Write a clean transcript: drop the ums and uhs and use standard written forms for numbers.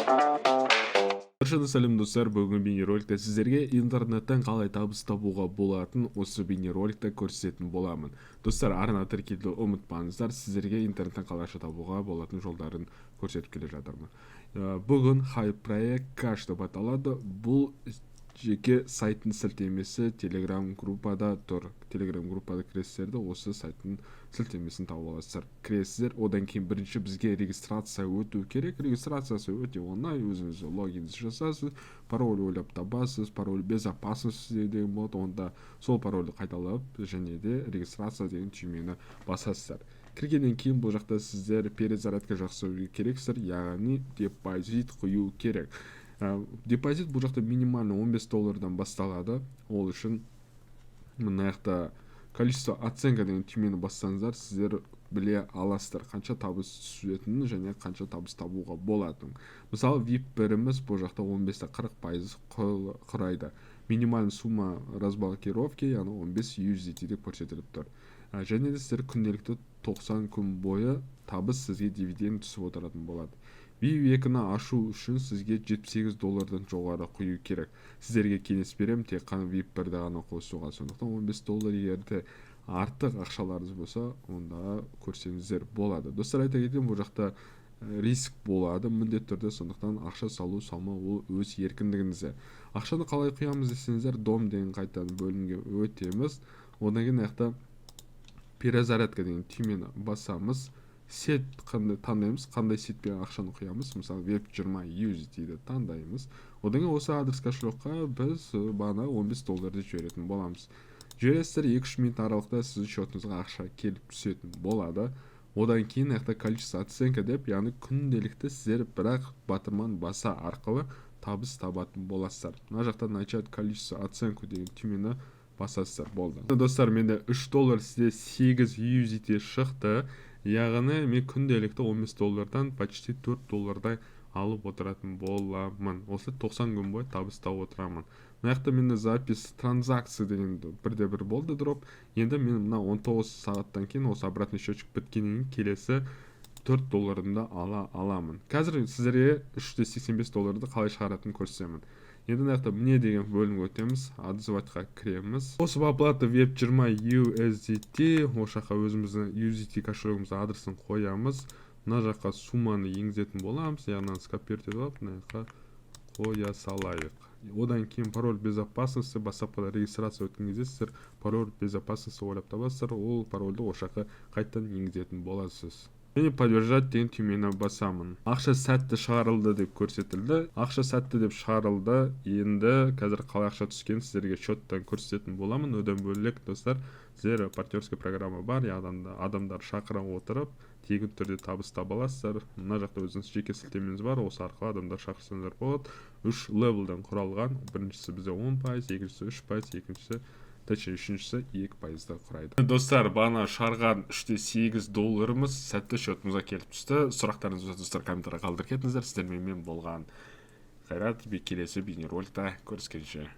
Баршаңызға сәлем достар, бүгінгі бейнероликте сіздерге интернеттен қалай табыс табуға болатын осы бейнероликте көрсететін боламын. Достар, арна тіркелуді ұмытпаңыздар, сіздерге интернеттен қалай ақша табуға болатын жолдарын көрсетіп келе жатырмын. Бүгін Hype Project Cash деп аталады. Бұл жеке сайттың сілтемесі Telegram группада тұр. Telegram группада кіресіздерді осы сайттың сілтемесін тауып аласыздар. Кіресіздер, одан кейін бірінші бізге регистрация өту керек. Регистрациясы өте оңай, өзіңіз логинді жасасыз, пароль ойлап табасыз, пароль безопасность деген болады, онда сол парольді қайталап және де регистрация деген түймені басасыздар. Кіргеннен кейін бұл жақта сіздер перезарядка жасау керексіздер, яғни депозит құю керек. Депозит бұл жақта минимально $15 басталады. Ол үшін мына жақта количество оценка деген түймені бассаңыздар, сіздер біле аласыздар қанша табыс түсетінін және қанша табыс табуға болатынын. Мысалы, VIP біріміз бұл жақта 15-40% құрайды. Минимальный сумма разблокировки, яғни 15 USDT деп көрсетіліп тұр. Және де сіздер күнделікті 90 күн бойы табыс сізге дивиденд түсіп отыратын болады. VIP 2-ні ашу үшін сізге $78 жоғары құю керек. Сіздерге кеңес берем, тек қана VIP 1-ді ғана қосуға. Сондықтан $15 егерде артық ақшаларыңыз болса, онда көрсеңіздер болады. Достар, айта кетейін, бұл жақта риск болады міндетті түрде, сондықтан ақша салу салмау ол өз еркіндігіңізде. Ақшаны қалай құямыз десеңіздер, дом деген қайтадан бөлімге өтеміз. Одан кейін аяқта перезарядка деген түймені басамыз. Сет таңдаймыз, қандай сетпен ақшаны құямыз. Мысалы, Web20 USDT-ді таңдаймыз. Одан кейін осы адрес кошелекқа біз бағана $15 жіберетін боламыз. Жібересіздер 2-3 минут аралықта сіздің счетыңызға ақша келіп түсетін болады. Одан кейін аяқта количество оценка деп, яғни күнделікті сіздер бірақ батырман баса арқылы табыс табатын боласыздар. Мына жақта начать количество оценку деген түймені басасыздар, болды. Достар, менде $3, сізде 8 USDT шықты. Яғни мен күнделікті $15-дан почти $4 алып отыратын боламын. Осы 90 күн бойы табыс тауып отырамын. Мына жақта менде запись транзакция деген бірде-бір болды дроп. Енді мен мына 19 сағаттан кейін осы обратный счетчик біткеннен келесі $4-ды ала аламын. Қазір сіздерге $385-ды қалай шығаратын көрсетемін. Енді мына жақта мне деген бөлімге өтеміз, отзыватқа кіреміз. Осы оплата Web20 USDT, осы жаққа өзіміздің USDT кошелегіміздің адресін қоямыз. Мына жаққа сумманы енгізетін боламыз, яғни скопировать етіп, мына жаққа қоя салайық. Одан кейін пароль безопасности, бастапқыда регистрация өткен кезде сіздер пароль безопасности ойлап табасыздар, ол парольді осы жаққа қайтадан енгізетін боласыз. Және подтверждать деген түймені басамын. Ақша сәтті шығарылды деп көрсетілді. Ақша сәтті деп шығарылды. Енді қазір қалай ақша түскен сіздерге счеттан көрсететін боламын. Одан бөлек достар, сіздер партнерский программа бар, адамдар шақыра отырып, тегін түрде табыс таба аласыздар. Мына жақта өзіңіз жеке сілтемеңіз бар, осы арқылы адамдар шақырсаңыздар болады. 3 левелден құралған. Біріншісі бізде 10%, екіншісі 3%, екіншісі үшіншісі 2%-ды құрайды. Достар, бағана шығарған $8 сәтті счетымызға келіп түсті. Сұрақтарыңыз болса, достар, комментария қалдырып кетіңіздер. Сіздермен мен болған Қайрат, келесі бейнероликте көріскенше.